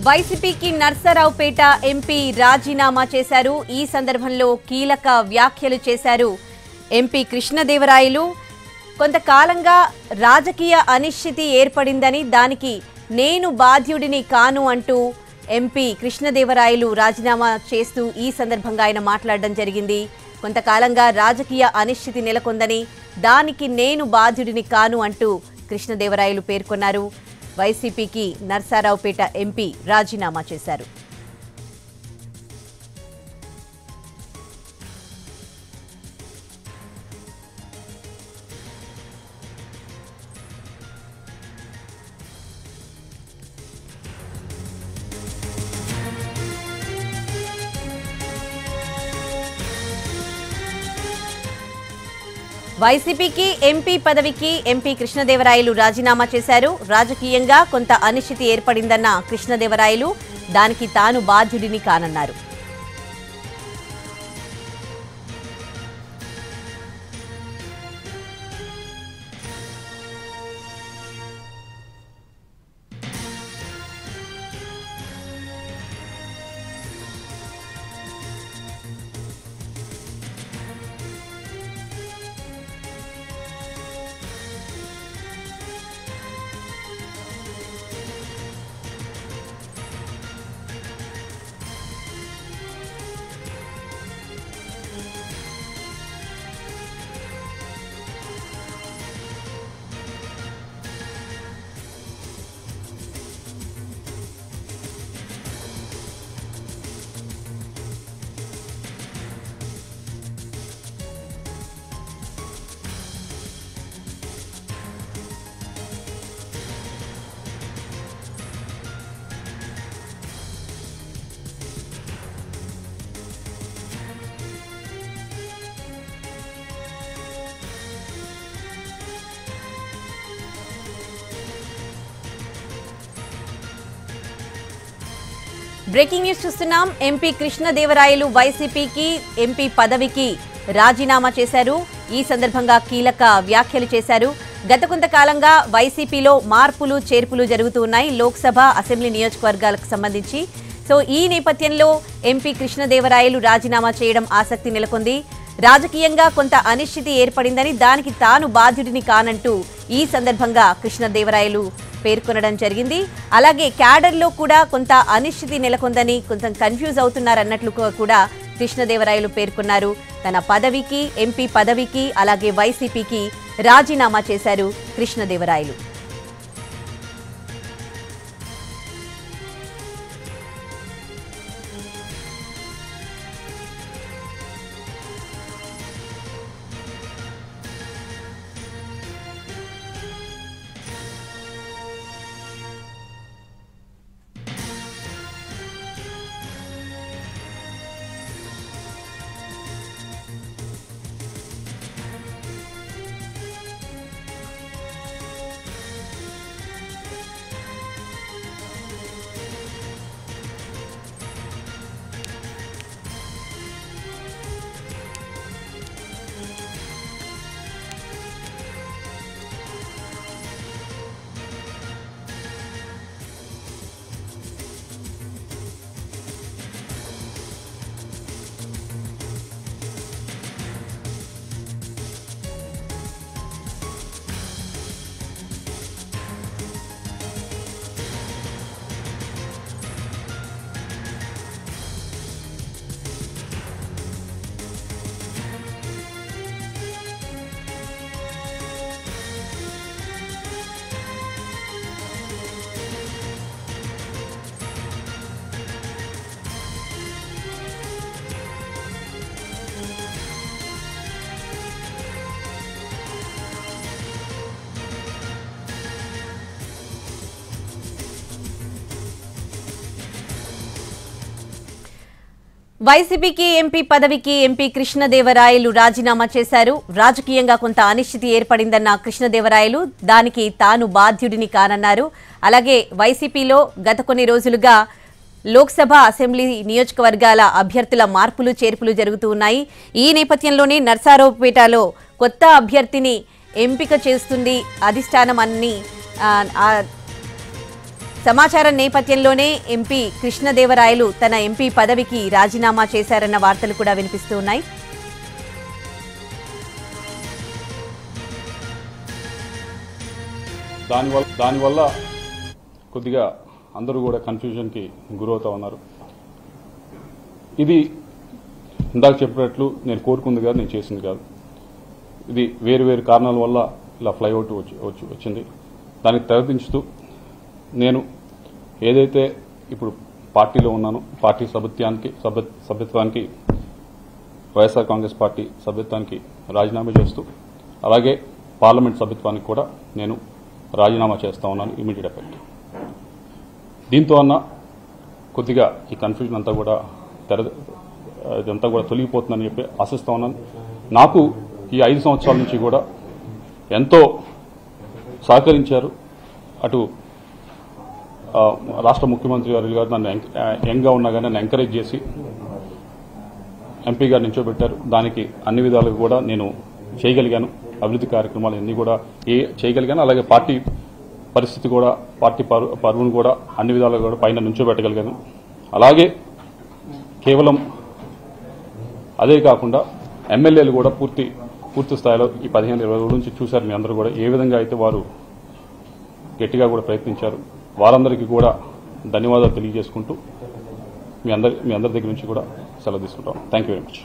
వైసీపీకి నర్సరావుపేట ఎంపీ రాజీనామా చేశారు. ఈ సందర్భంలో కీలక వ్యాఖ్యలు చేశారు ఎంపీ కృష్ణదేవరాయలు. కొంతకాలంగా రాజకీయ అనిశ్చితి ఏర్పడిందని, దానికి నేను బాధ్యుడిని కాను అంటూ ఎంపీ కృష్ణదేవరాయలు రాజీనామా చేస్తూ ఈ సందర్భంగా ఆయన మాట్లాడడం జరిగింది. కొంతకాలంగా రాజకీయ అనిశ్చితి నెలకొందని, దానికి నేను బాధ్యుడిని కాను అంటూ కృష్ణదేవరాయలు పేర్కొన్నారు. వైసీపీకి నర్సరావుపేట ఎంపీ రాజీనామా చేశారు. వైసీపీకి ఎంపీ పదవికి ఎంపీ కృష్ణదేవరాయలు రాజీనామా చేశారు. రాజకీయంగా కొంత అనిశ్చితి ఏర్పడిందన్న కృష్ణదేవరాయలు, దానికి తాను బాధ్యుడిని కానన్నారు. బ్రేకింగ్ న్యూస్ చూస్తున్నాం. ఎంపీ కృష్ణదేవరాయలు వైసీపీకి ఎంపీ పదవికి రాజీనామా చేశారు. ఈ సందర్భంగా కీలక వ్యాఖ్యలు చేశారు. గత కొంతకాలంగా వైసీపీలో మార్పులు చేర్పులు జరుగుతూ ఉన్నాయి, లోక్సభ అసెంబ్లీ నియోజకవర్గాలకు సంబంధించి. సో ఈ నేపథ్యంలో ఎంపీ కృష్ణదేవరాయలు రాజీనామా చేయడం ఆసక్తి నెలకొంది. రాజకీయంగా కొంత అనిశ్చితి ఏర్పడిందని, దానికి తాను బాధ్యుడిని కానంటూ ఈ సందర్భంగా కృష్ణదేవరాయలు పేర్కొనడం జరిగింది. అలాగే క్యాడర్లో కూడా కొంత అనిశ్చితి నెలకొందని, కొంచెం కన్ఫ్యూజ్ అవుతున్నారన్నట్లు కూడా కృష్ణదేవరాయలు పేర్కొన్నారు. తన పదవికి, ఎంపీ పదవికి, అలాగే వైసీపీకి రాజీనామా చేశారు కృష్ణదేవరాయలు. వైసీపీకి ఎంపీ పదవికి ఎంపీ కృష్ణదేవరాయలు రాజీనామా చేశారు. రాజకీయంగా కొంత అనిశ్చితి ఏర్పడిందన్న కృష్ణదేవరాయలు, దానికి తాను బాధ్యుడిని కానన్నారు. అలాగే వైసీపీలో గత కొన్ని రోజులుగా లోక్సభ అసెంబ్లీ నియోజకవర్గాల అభ్యర్థుల మార్పులు చేర్పులు జరుగుతూ ఉన్నాయి. ఈ నేపథ్యంలోనే నర్సారావుపేటలో కొత్త అభ్యర్థిని ఎంపిక చేస్తుంది అధిష్టానం అని సమాచారం నేపథ్యంలోనే ఎంపీ కృష్ణదేవరాయలు తన ఎంపీ పదవికి రాజీనామా చేశారన్న వార్తలు కూడా వినిపిస్తూ ఉన్నాయి. దానివల్ల కొద్దిగా అందరూ కూడా కన్ఫ్యూజన్కి గురవుతా ఉన్నారు. ఇది ఇందాక చెప్పినట్లు నేను కోరుకుంది కాదు, నేను చేసింది కాదు. ఇది వేరు వేరు కారణాల వల్ల ఇలా ఫ్లైఓవర్ వచ్చింది. దానికి తెరదించుతూ నేను ఏదైతే ఇప్పుడు పార్టీలో ఉన్నానో పార్టీ సభ్యత్వానికి వైఎస్ఆర్ కాంగ్రెస్ పార్టీ సభ్యత్వానికి రాజీనామా చేస్తూ అలాగే పార్లమెంట్ సభ్యత్వానికి కూడా నేను రాజీనామా చేస్తా ఉన్నాను ఇమీడియట్ ఎఫెక్ట్. దీంతో అన్న కొద్దిగా ఈ కన్ఫ్యూజన్ అంతా కూడా ఇదంతా కూడా తొలగిపోతుందని చెప్పి ఆశిస్తా ఉన్నాను. నాకు ఈ 5 సంవత్సరాల నుంచి కూడా ఎంతో సహకరించారు. అటు రాష్ట్ర ముఖ్యమంత్రి గారు నన్ను యంగ్గా ఉన్నా కానీ నన్ను ఎంకరేజ్ చేసి ఎంపీగా నిల్చోబెట్టారు. దానికి అన్ని విధాలుగా కూడా నేను చేయగలిగాను. అభివృద్ధి కార్యక్రమాలు అన్నీ కూడా చేయగలిగాను. అలాగే పార్టీ పరిస్థితి కూడా పార్టీ పరువును కూడా అన్ని విధాలుగా కూడా పైన నిల్చోబెట్టగలిగాను. అలాగే కేవలం అదే కాకుండా ఎమ్మెల్యేలు కూడా పూర్తి స్థాయిలో ఈ 15-20 రోజుల నుంచి చూశారు. మీ అందరూ కూడా ఏ విధంగా అయితే వారు గట్టిగా కూడా ప్రయత్నించారు. వారందరికీ కూడా ధన్యవాదాలు తెలియజేసుకుంటూ మీ అందరి దగ్గర నుంచి కూడా సెలవు తీసుకుంటాం. Thank you very much.